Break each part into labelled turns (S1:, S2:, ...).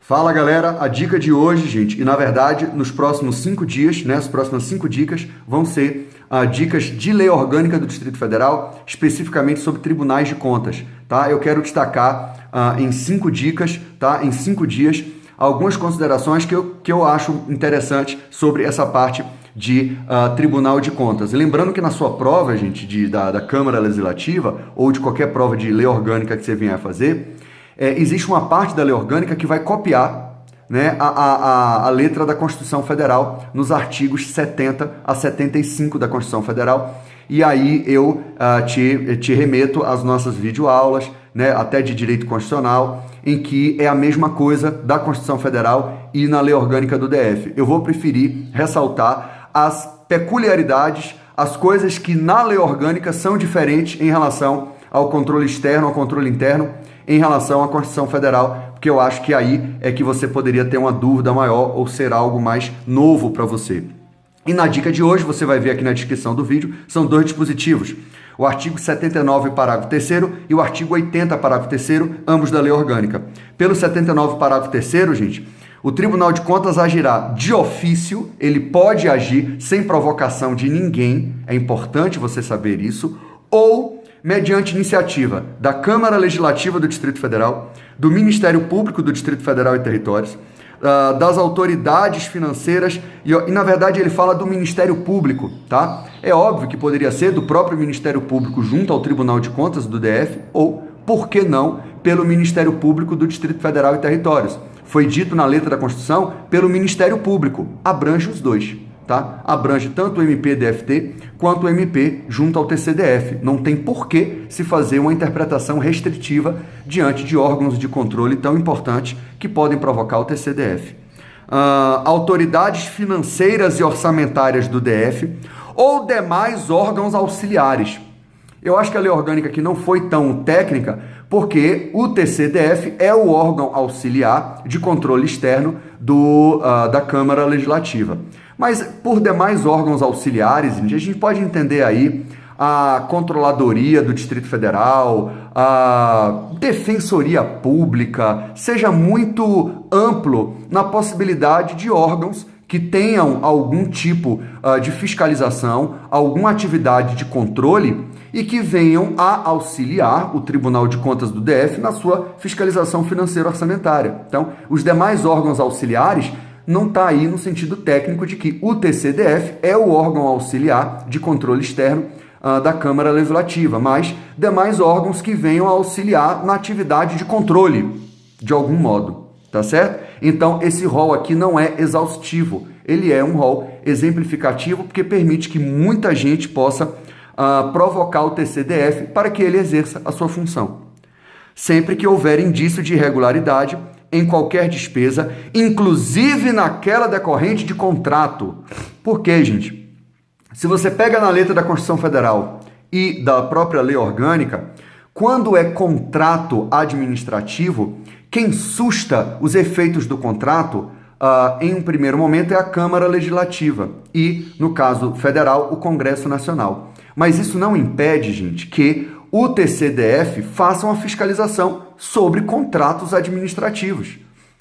S1: Fala galera, a dica de hoje, gente, e na verdade nos próximos 5 dias, né, as próximas 5 dicas vão ser dicas de lei orgânica do Distrito Federal, especificamente sobre tribunais de contas, tá? Eu quero destacar em 5 dicas, tá? Em 5 dias, algumas considerações que eu acho interessante sobre essa parte de Tribunal de Contas. E lembrando que na sua prova, gente, da Câmara Legislativa ou de qualquer prova de lei orgânica que você venha a fazer, existe uma parte da lei orgânica que vai copiar, né, a letra da Constituição Federal nos artigos 70 a 75 da Constituição Federal. E aí eu te remeto às nossas videoaulas, né, até de direito constitucional, em que é a mesma coisa da Constituição Federal e na lei orgânica do DF. Eu vou preferir ressaltar as peculiaridades, as coisas que na lei orgânica são diferentes em relação ao controle externo, ao controle interno, em relação à Constituição Federal, porque eu acho que aí é que você poderia ter uma dúvida maior ou ser algo mais novo para você. E na dica de hoje, você vai ver aqui na descrição do vídeo, são 2 dispositivos. O artigo 79, parágrafo 3º e o artigo 80, parágrafo 3º, ambos da lei orgânica. Pelo 79, parágrafo 3º, gente, o Tribunal de Contas agirá de ofício, ele pode agir sem provocação de ninguém, é importante você saber isso, ou mediante iniciativa da Câmara Legislativa do Distrito Federal, do Ministério Público do Distrito Federal e Territórios, das autoridades financeiras, e na verdade ele fala do Ministério Público, tá? É óbvio que poderia ser do próprio Ministério Público junto ao Tribunal de Contas do DF, ou, por que não, pelo Ministério Público do Distrito Federal e Territórios. Foi dito na letra da Constituição pelo Ministério Público, abrange os dois. Tá? Abrange tanto o MP-DFT quanto o MP junto ao TCDF. Não tem por que se fazer uma interpretação restritiva diante de órgãos de controle tão importantes que podem provocar o TCDF. Autoridades financeiras e orçamentárias do DF ou demais órgãos auxiliares. Eu acho que a lei orgânica aqui não foi tão técnica, porque o TCDF é o órgão auxiliar de controle externo da Câmara Legislativa. Mas por demais órgãos auxiliares, a gente pode entender aí a Controladoria do Distrito Federal, a Defensoria Pública, seja muito amplo na possibilidade de órgãos que tenham algum tipo de fiscalização, alguma atividade de controle e que venham a auxiliar o Tribunal de Contas do DF na sua fiscalização financeira orçamentária. Então, os demais órgãos auxiliares não está aí no sentido técnico de que o TCDF é o órgão auxiliar de controle externo da Câmara Legislativa, mas demais órgãos que venham a auxiliar na atividade de controle, de algum modo, tá certo? Então, esse rol aqui não é exaustivo, ele é um rol exemplificativo porque permite que muita gente possa provocar o TCDF para que ele exerça a sua função. Sempre que houver indício de irregularidade em qualquer despesa, inclusive naquela decorrente de contrato. Por quê, gente? Se você pega na letra da Constituição Federal e da própria lei orgânica, quando é contrato administrativo, quem susta os efeitos do contrato, em um primeiro momento, é a Câmara Legislativa e, no caso federal, o Congresso Nacional. Mas isso não impede, gente, que o TCDF faça uma fiscalização sobre contratos administrativos,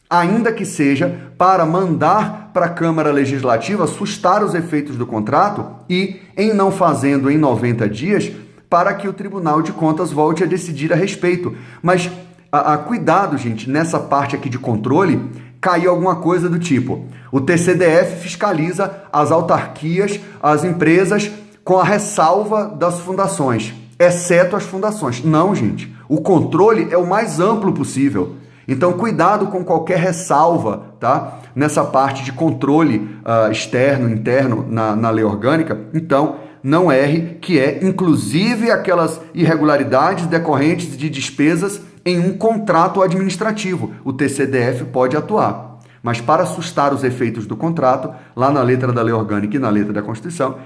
S1: ainda que seja para mandar para a Câmara Legislativa sustar os efeitos do contrato e, em não fazendo em 90 dias, para que o Tribunal de Contas volte a decidir a respeito. Mas cuidado, gente, nessa parte aqui de controle, caiu alguma coisa do tipo: o TCDF fiscaliza as autarquias, as empresas, com a ressalva das fundações, exceto as fundações. Não, gente. O controle é o mais amplo possível. Então, cuidado com qualquer ressalva, tá? Nessa parte de controle externo, interno, na lei orgânica. Então, não erre, que é, inclusive, aquelas irregularidades decorrentes de despesas em um contrato administrativo. O TCDF pode atuar. Mas para assustar os efeitos do contrato, lá na letra da lei orgânica e na letra da Constituição,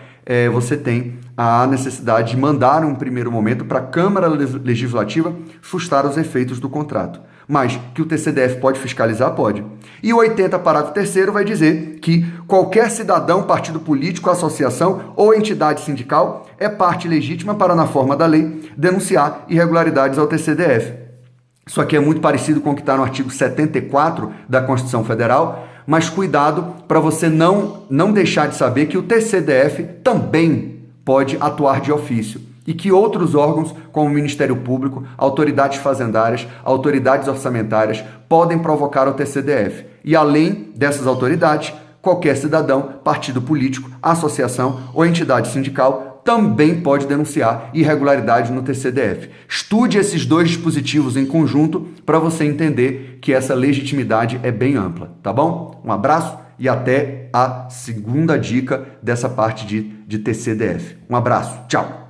S1: você tem a necessidade de mandar, em um primeiro momento, para a Câmara Legislativa sustar os efeitos do contrato. Mas que o TCDF pode fiscalizar, pode. E o 80, parágrafo 3º, vai dizer que qualquer cidadão, partido político, associação ou entidade sindical é parte legítima para, na forma da lei, denunciar irregularidades ao TCDF. Isso aqui é muito parecido com o que está no artigo 74 da Constituição Federal, mas cuidado para você não deixar de saber que o TCDF também pode atuar de ofício e que outros órgãos, como o Ministério Público, autoridades fazendárias, autoridades orçamentárias, podem provocar o TCDF. E além dessas autoridades, qualquer cidadão, partido político, associação ou entidade sindical também pode denunciar irregularidade no TCDF. Estude esses dois dispositivos em conjunto para você entender que essa legitimidade é bem ampla, tá bom? Um abraço e até a segunda dica dessa parte de TCDF. Um abraço, tchau!